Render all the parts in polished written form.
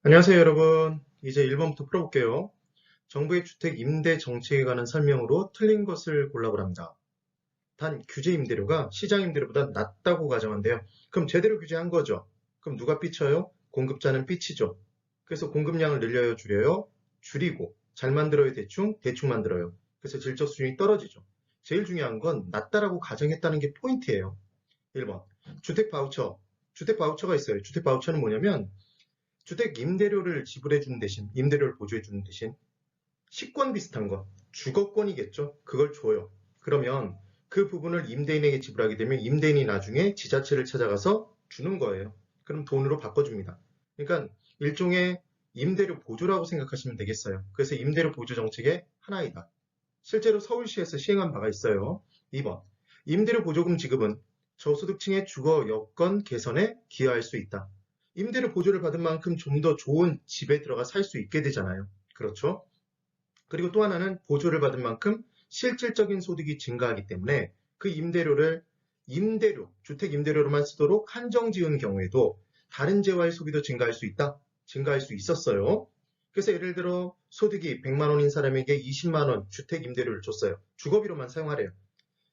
안녕하세요, 여러분. 이제 1번부터 풀어볼게요. 정부의 주택 임대 정책에 관한 설명으로 틀린 것을 골라보랍니다. 단, 규제 임대료가 시장 임대료보다 낮다고 가정한대요. 그럼 제대로 규제한 거죠. 그럼 누가 삐쳐요? 공급자는 삐치죠. 그래서 공급량을 늘려요, 줄여요? 줄이고, 잘 만들어요, 대충? 대충 만들어요. 그래서 질적 수준이 떨어지죠. 제일 중요한 건 낮다라고 가정했다는 게 포인트예요. 1번, 주택 바우처. 주택 바우처가 있어요. 주택 바우처는 뭐냐면, 주택 임대료를 지불해 주는 대신, 임대료를 보조해 주는 대신 식권 비슷한 거, 주거권이겠죠. 그걸 줘요. 그러면 그 부분을 임대인에게 지불하게 되면 임대인이 나중에 지자체를 찾아가서 주는 거예요. 그럼 돈으로 바꿔줍니다. 그러니까 일종의 임대료 보조라고 생각하시면 되겠어요. 그래서 임대료 보조 정책의 하나이다. 실제로 서울시에서 시행한 바가 있어요. 2번, 임대료 보조금 지급은 저소득층의 주거 여건 개선에 기여할 수 있다. 임대료 보조를 받은 만큼 좀 더 좋은 집에 들어가 살 수 있게 되잖아요. 그렇죠? 그리고 또 하나는 보조를 받은 만큼 실질적인 소득이 증가하기 때문에 그 임대료를 주택 임대료로만 쓰도록 한정 지은 경우에도 다른 재화의 소비도 증가할 수 있다. 증가할 수 있었어요. 그래서 예를 들어 소득이 100만 원인 사람에게 20만 원 주택 임대료를 줬어요. 주거비로만 사용하래요.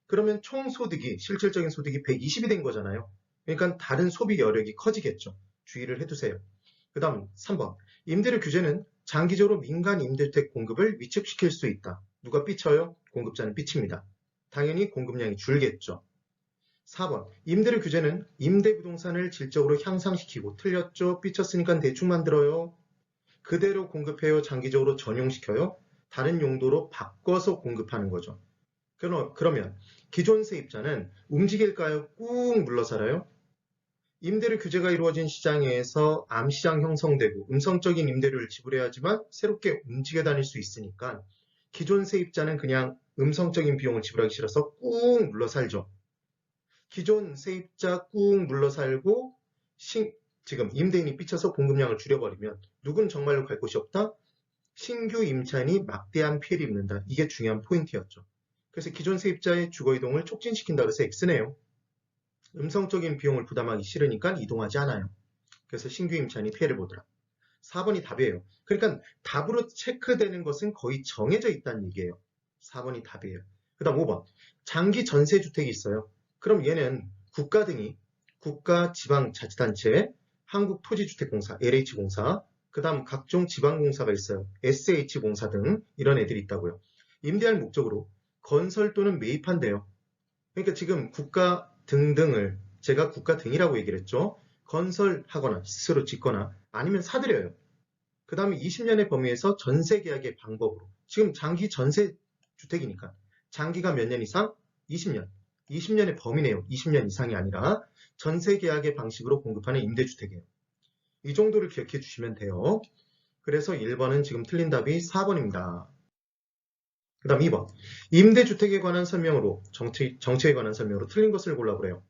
그러면 총 소득이 실질적인 소득이 120이 된 거잖아요. 그러니까 다른 소비 여력이 커지겠죠. 주의를 해두세요. 그 다음 3번. 임대료 규제는 장기적으로 민간 임대주택 공급을 위축시킬 수 있다. 누가 삐쳐요? 공급자는 삐칩니다. 당연히 공급량이 줄겠죠. 4번. 임대료 규제는 임대부동산을 질적으로 향상시키고 틀렸죠? 삐쳤으니까 대충 만들어요. 그대로 공급해요? 장기적으로 전용시켜요? 다른 용도로 바꿔서 공급하는 거죠. 그러면 기존 세입자는 움직일까요? 꾹 눌러 살아요? 임대료 규제가 이루어진 시장에서 암시장 형성되고 음성적인 임대료를 지불해야지만 새롭게 움직여 다닐 수 있으니까 기존 세입자는 그냥 음성적인 비용을 지불하기 싫어서 꾹 눌러 살죠. 기존 세입자 꾹 눌러 살고 지금 임대인이 삐쳐서 공급량을 줄여버리면 누군 정말로 갈 곳이 없다? 신규 임차인이 막대한 피해를 입는다. 이게 중요한 포인트였죠. 그래서 기존 세입자의 주거 이동을 촉진시킨다 그래서 X네요. 음성적인 비용을 부담하기 싫으니까 이동하지 않아요. 그래서 신규 임차인이 피해를 보더라. 4번이 답이에요. 그러니까 답으로 체크되는 것은 거의 정해져 있다는 얘기예요. 4번이 답이에요. 그 다음 5번. 장기 전세주택이 있어요. 그럼 얘는 국가 등이 국가지방자치단체, 한국토지주택공사, LH공사, 그 다음 각종 지방공사가 있어요. SH공사 등 이런 애들이 있다고요. 임대할 목적으로 건설 또는 매입한대요. 그러니까 지금 국가 등등을 제가 국가 등이라고 얘기를 했죠. 건설하거나 스스로 짓거나 아니면 사들여요. 그 다음에 20년의 범위에서 전세 계약의 방법으로 지금 장기 전세 주택이니까 장기가 몇 년 이상? 20년. 20년의 범위네요. 20년 이상이 아니라 전세 계약의 방식으로 공급하는 임대주택이에요. 이 정도를 기억해 주시면 돼요. 그래서 1번은 지금 틀린 답이 4번입니다. 그 다음 2번. 임대주택에 관한 설명으로, 정책에 관한 설명으로 틀린 것을 골라보래요.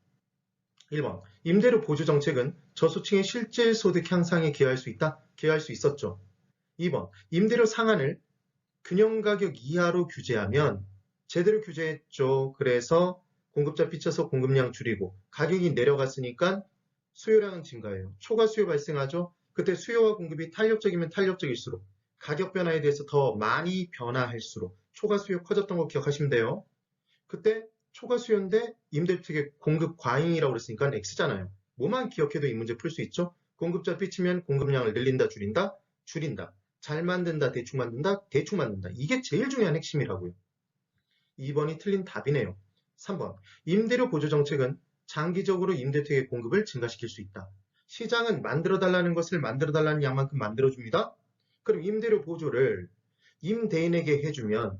1번. 임대료 보조 정책은 저소득층의 실질 소득 향상에 기여할 수 있다? 기여할 수 있었죠. 2번. 임대료 상한을 균형가격 이하로 규제하면 제대로 규제했죠. 그래서 공급자 삐쳐서 공급량 줄이고 가격이 내려갔으니까 수요량은 증가해요. 초과 수요 발생하죠. 그때 수요와 공급이 탄력적이면 탄력적일수록 가격 변화에 대해서 더 많이 변화할수록 초과 수요 커졌던 거 기억하시면 돼요. 그때 초과 수요인데 임대주택의 공급 과잉이라고 그랬으니까 X잖아요. 뭐만 기억해도 이 문제 풀 수 있죠? 공급자 삐치면 공급량을 늘린다, 줄인다? 줄인다. 잘 만든다, 대충 만든다? 대충 만든다. 이게 제일 중요한 핵심이라고요. 2번이 틀린 답이네요. 3번. 임대료 보조 정책은 장기적으로 임대주택의 공급을 증가시킬 수 있다. 시장은 만들어달라는 것을 만들어달라는 양만큼 만들어줍니다. 그럼 임대료 보조를 임대인에게 해주면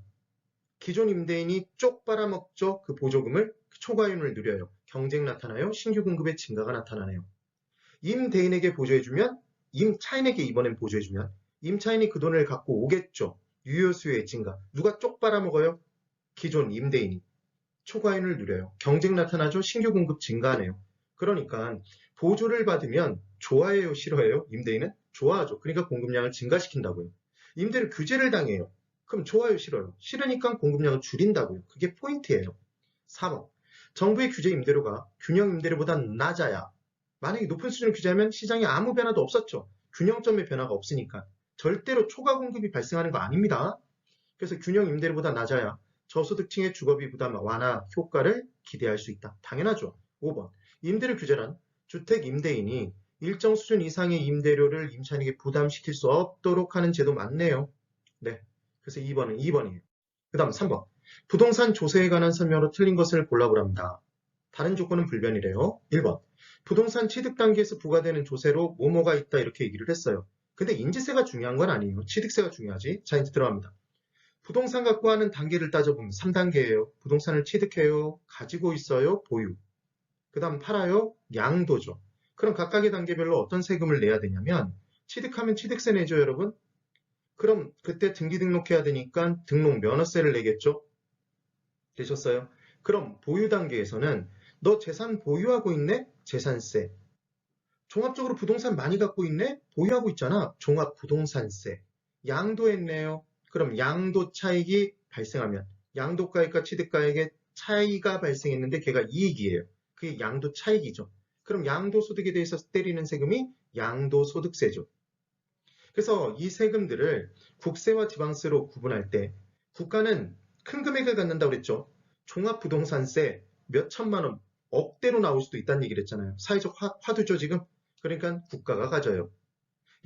기존 임대인이 쪽 빨아먹죠. 그 보조금을 초과이윤을 누려요. 경쟁 나타나요. 신규 공급의 증가가 나타나네요. 임대인에게 보조해주면 임차인에게 이번엔 보조해주면 임차인이 그 돈을 갖고 오겠죠. 유효 수요의 증가. 누가 쪽 빨아먹어요? 기존 임대인이. 초과이윤을 누려요. 경쟁 나타나죠. 신규 공급 증가하네요. 그러니까 보조를 받으면 좋아해요, 싫어해요? 임대인은? 좋아하죠. 그러니까 공급량을 증가시킨다고요. 임대료 규제를 당해요. 그럼 좋아요, 싫어요? 싫으니까 공급량을 줄인다고요. 그게 포인트예요. 4번. 정부의 규제 임대료가 균형 임대료보다 낮아야 만약에 높은 수준을 규제하면 시장에 아무 변화도 없었죠. 균형점의 변화가 없으니까. 절대로 초과 공급이 발생하는 거 아닙니다. 그래서 균형 임대료보다 낮아야 저소득층의 주거비 부담 완화 효과를 기대할 수 있다. 당연하죠. 5번. 임대료 규제란 주택 임대인이 일정 수준 이상의 임대료를 임차인에게 부담시킬 수 없도록 하는 제도 맞네요. 네. 그래서 2번은 2번이에요. 그 다음 3번. 부동산 조세에 관한 설명으로 틀린 것을 골라보랍니다. 다른 조건은 불변이래요. 1번. 부동산 취득 단계에서 부과되는 조세로 뭐뭐가 있다 이렇게 얘기를 했어요. 근데 인지세가 중요한 건 아니에요. 취득세가 중요하지. 자, 이제 들어갑니다. 부동산 갖고 하는 단계를 따져보면 3단계예요. 부동산을 취득해요. 가지고 있어요. 보유. 그 다음 팔아요. 양도죠. 그럼 각각의 단계별로 어떤 세금을 내야 되냐면 취득하면 취득세 내죠, 여러분? 그럼 그때 등기 등록해야 되니까 등록 면허세를 내겠죠? 되셨어요? 그럼 보유 단계에서는 너 재산 보유하고 있네? 재산세. 종합적으로 부동산 많이 갖고 있네? 보유하고 있잖아. 종합부동산세. 양도했네요. 그럼 양도 차익이 발생하면 양도가액과 취득가액의 차이가 발생했는데 걔가 이익이에요. 그게 양도 차익이죠. 그럼 양도소득에 대해서 때리는 세금이 양도소득세죠. 그래서 이 세금들을 국세와 지방세로 구분할 때 국가는 큰 금액을 갖는다고 그랬죠. 종합부동산세 몇 천만 원, 억대로 나올 수도 있다는 얘기를 했잖아요. 사회적 화두죠, 지금. 그러니까 국가가 가져요.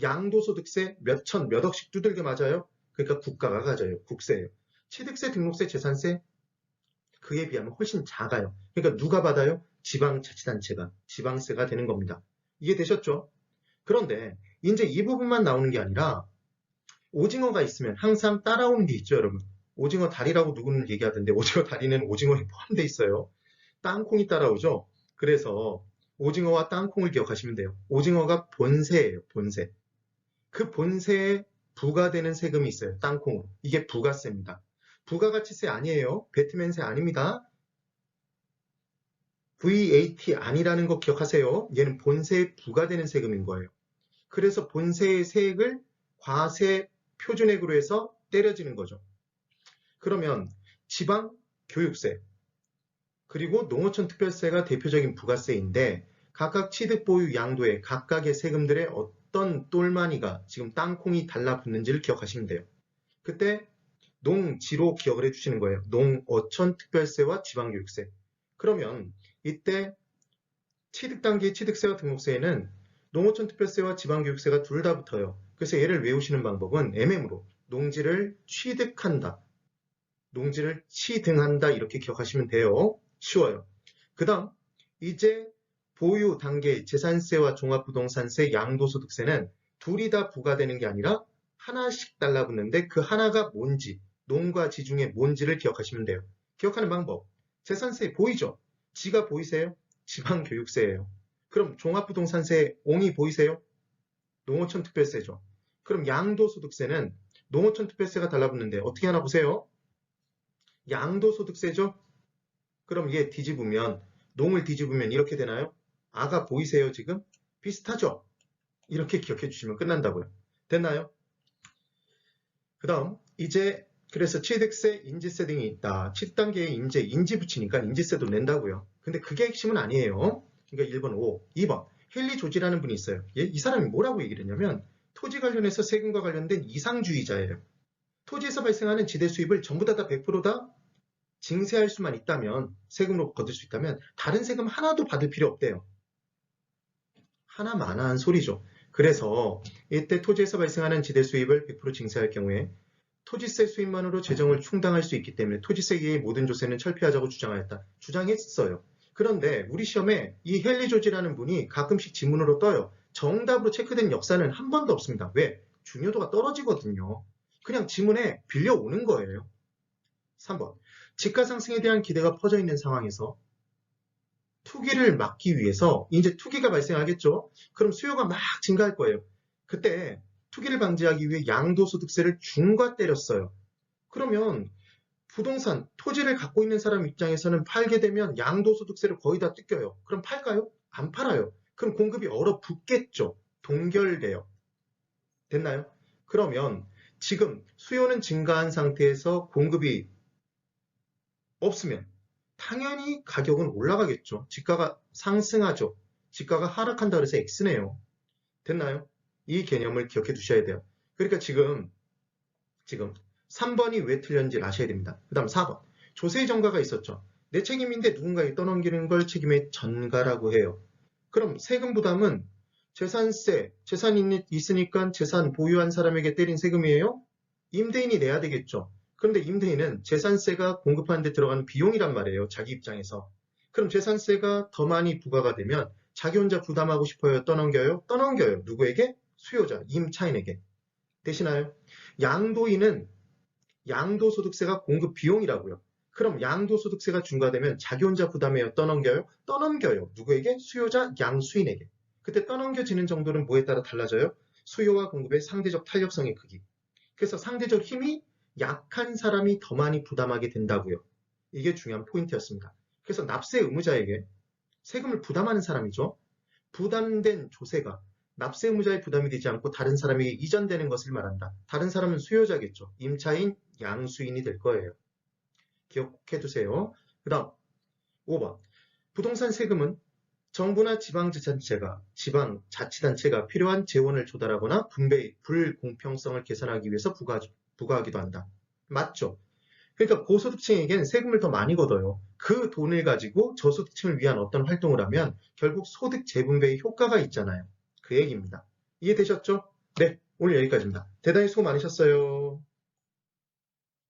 양도소득세 몇 천, 몇 억씩 두들겨 맞아요. 그러니까 국가가 가져요. 국세예요. 취득세, 등록세, 재산세 그에 비하면 훨씬 작아요. 그러니까 누가 받아요? 지방자치단체가 지방세가 되는 겁니다. 이해되셨죠? 그런데 이제 이 부분만 나오는 게 아니라 오징어가 있으면 항상 따라오는 게 있죠, 여러분. 오징어 다리라고 누구는 얘기하던데 오징어 다리는 오징어에 포함되어 있어요. 땅콩이 따라오죠. 그래서 오징어와 땅콩을 기억하시면 돼요. 오징어가 본세예요, 본세. 그 본세에 부과되는 세금이 있어요, 땅콩으로. 이게 부가세입니다. 부가가치세 아니에요. 배트맨세 아닙니다. VAT 아니라는 거 기억하세요. 얘는 본세에 부과되는 세금인 거예요. 그래서 본세의 세액을 과세 표준액으로 해서 때려지는 거죠. 그러면 지방 교육세 그리고 농어촌 특별세가 대표적인 부가세인데 각각 취득 보유 양도에 각각의 세금들의 어떤 똘마니가 지금 땅콩이 달라붙는지를 기억하시면 돼요. 그때 농지로 기억을 해주시는 거예요. 농어촌 특별세와 지방교육세. 그러면 이때 취득 단계 취득세와 등록세에는 농어촌 특별세와 지방교육세가 둘 다 붙어요. 그래서 얘를 외우시는 방법은 MM으로 농지를 취득한다. 농지를 취등한다 이렇게 기억하시면 돼요. 쉬워요. 그 다음 이제 보유 단계 재산세와 종합부동산세 양도소득세는 둘이 다 부과되는 게 아니라 하나씩 달라붙는데 그 하나가 뭔지 농과 지 중에 뭔지를 기억하시면 돼요. 기억하는 방법 재산세 보이죠? 지가 보이세요? 지방교육세예요. 그럼 종합부동산세 옹이 보이세요? 농어촌 특별세죠. 그럼 양도소득세는 농어촌 특별세가 달라붙는데 어떻게 하나 보세요. 양도소득세죠? 그럼 얘 뒤집으면 농을 뒤집으면 이렇게 되나요? 아가 보이세요 지금? 비슷하죠? 이렇게 기억해 주시면 끝난다고요. 됐나요? 그 다음 이제 그래서 취득세, 인지세 등이 있다. 7단계에 인지 붙이니까 인지세도 낸다고요. 근데 그게 핵심은 아니에요. 그러니까 1번 5, 2번 헨리 조지라는 분이 있어요. 이 사람이 뭐라고 얘기를 했냐면 토지 관련해서 세금과 관련된 이상주의자예요. 토지에서 발생하는 지대 수입을 전부 다 100%다 징세할 수만 있다면 세금으로 거둘 수 있다면 다른 세금 하나도 받을 필요 없대요. 하나만한 소리죠. 그래서 이때 토지에서 발생하는 지대 수입을 100% 징세할 경우에 토지세 수입만으로 재정을 충당할 수 있기 때문에 토지세계의 모든 조세는 철폐하자고 주장하였다. 주장했어요. 그런데 우리 시험에 이 헨리 조지라는 분이 가끔씩 지문으로 떠요. 정답으로 체크된 역사는 한 번도 없습니다. 왜? 중요도가 떨어지거든요. 그냥 지문에 빌려오는 거예요. 3번. 집가 상승에 대한 기대가 퍼져 있는 상황에서 투기를 막기 위해서 이제 투기가 발생하겠죠. 그럼 수요가 막 증가할 거예요. 그때 투기를 방지하기 위해 양도소득세를 중과 때렸어요. 그러면 부동산, 토지를 갖고 있는 사람 입장에서는 팔게 되면 양도소득세를 거의 다 뜯겨요. 그럼 팔까요? 안 팔아요. 그럼 공급이 얼어붙겠죠. 동결돼요. 됐나요? 그러면 지금 수요는 증가한 상태에서 공급이 없으면 당연히 가격은 올라가겠죠. 집가가 상승하죠. 집가가 하락한다 그래서 X네요. 됐나요? 이 개념을 기억해 두셔야 돼요. 그러니까 지금 3번이 왜 틀렸는지 아셔야 됩니다. 그 다음 4번. 조세의 전가가 있었죠. 내 책임인데 누군가에 떠넘기는 걸 책임의 전가라고 해요. 그럼 세금 부담은 재산세, 재산이 있으니까 재산 보유한 사람에게 때린 세금이에요? 임대인이 내야 되겠죠. 그런데 임대인은 재산세가 공급하는 데 들어가는 비용이란 말이에요. 자기 입장에서. 그럼 재산세가 더 많이 부과가 되면 자기 혼자 부담하고 싶어요? 떠넘겨요? 떠넘겨요. 누구에게? 수요자, 임차인에게. 되시나요? 양도인은 양도소득세가 공급 비용이라고요. 그럼 양도소득세가 중과되면 자기 혼자 부담해요? 떠넘겨요? 떠넘겨요. 누구에게? 수요자, 양수인에게. 그때 떠넘겨지는 정도는 뭐에 따라 달라져요? 수요와 공급의 상대적 탄력성의 크기. 그래서 상대적 힘이 약한 사람이 더 많이 부담하게 된다고요. 이게 중요한 포인트였습니다. 그래서 납세 의무자에게 세금을 부담하는 사람이죠. 부담된 조세가 납세 의무자의 부담이 되지 않고 다른 사람에게 이전되는 것을 말한다. 다른 사람은 수요자겠죠. 임차인, 양수인이 될 거예요. 기억해 두세요. 그 다음 5번. 부동산 세금은 정부나 지방자치단체가 필요한 재원을 조달하거나 분배의 불공평성을 개선하기 위해서 부과하기도 한다. 맞죠? 그러니까 고소득층에겐 세금을 더 많이 걷어요. 그 돈을 가지고 저소득층을 위한 어떤 활동을 하면 결국 소득 재분배의 효과가 있잖아요. 그 얘기입니다. 이해되셨죠? 네, 오늘 여기까지입니다. 대단히 수고 많으셨어요.